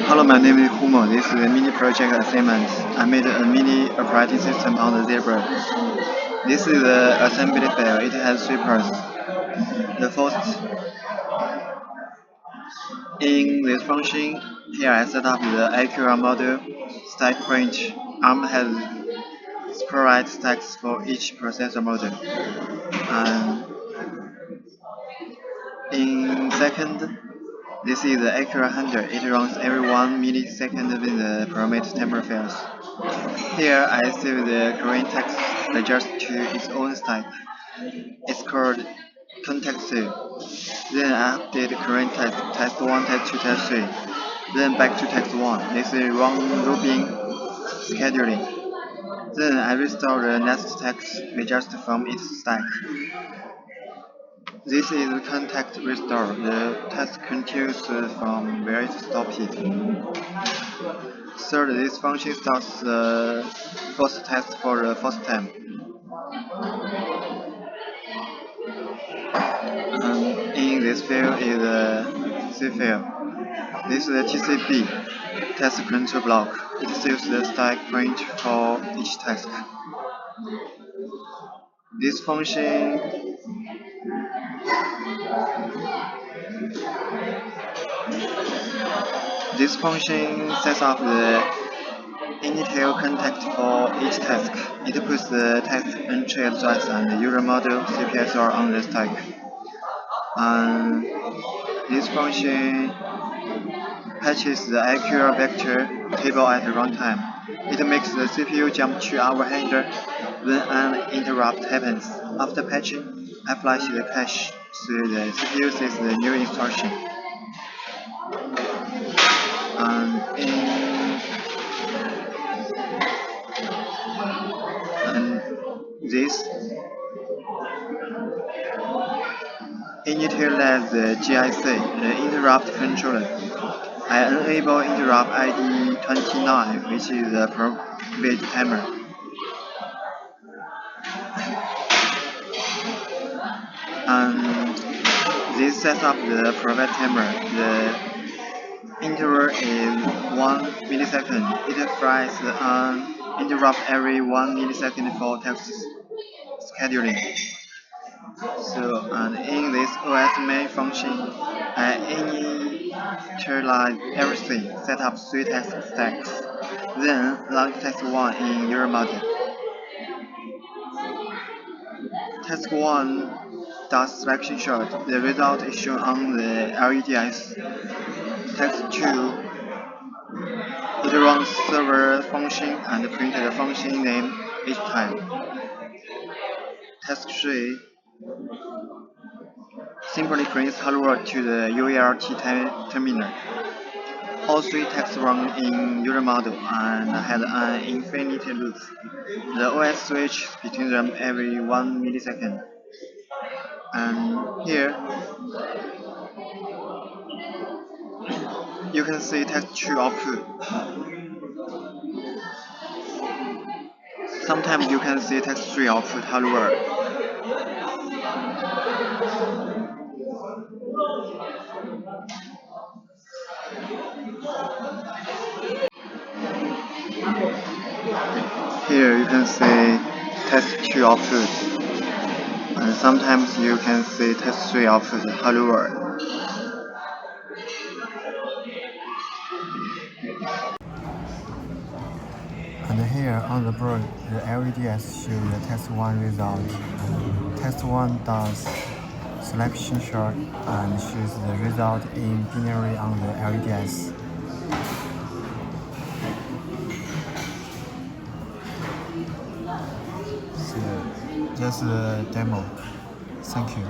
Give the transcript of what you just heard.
Hello, my name is Humo. This is a mini project assignment. I made a mini operating system on the Zebra. This is the assembly file. It has three parts. The first, in this function, here I set up the AQR module stack branch. ARM has separate stacks for each processor module. And in second, this is the AQR handler. It runs every 1 millisecond with the parameter temporal fields. Here I save the current text adjust to its own stack. It's called context save. Then I update current text, text 1, text 2, text 3. Then back to text 1. This is round robin scheduling. Then I restore the next text adjust from its stack. This is context restore. The text continues from where it stopped. Third, this function starts the first text for the first time. In this field is the C field. This is the TCB task control block. It saves the stack point for each task. This function sets up the initial context for each task. It puts the text entry address and the user model CPSR on the stack. And this function patches the AQR vector table at runtime. It makes the CPU jump to our handler when an interrupt happens. After patching, I flash the cache so the CPU sees the new instruction. And this initialize the GIC, the interrupt controller. I enable interrupt ID 29, which is the private timer. And this sets up the private timer. The interval is 1 millisecond. It flies an interrupt every 1 millisecond for text scheduling. So, and in this OS main function, I initialize everything, set up 3 text stacks, then launch text 1 in your model. Task 1 does selection sort. The result is shown on the LEDs. Task 2, it runs server function and prints the function name each time. Task 3 simply prints hello world to the UART terminal. All 3 tasks run in user model and have an infinity loop. The OS switches between them every 1 millisecond. And here, you can see text 2 output. Sometimes you can see text 3 output hello world. Here you can see text 2 output. And sometimes you can see text 3 output hello world. And here on the board, the LEDs show the test 1 result. Test 1 does selection sort and shows the result in binary on the LEDs. So that's the demo. Thank you.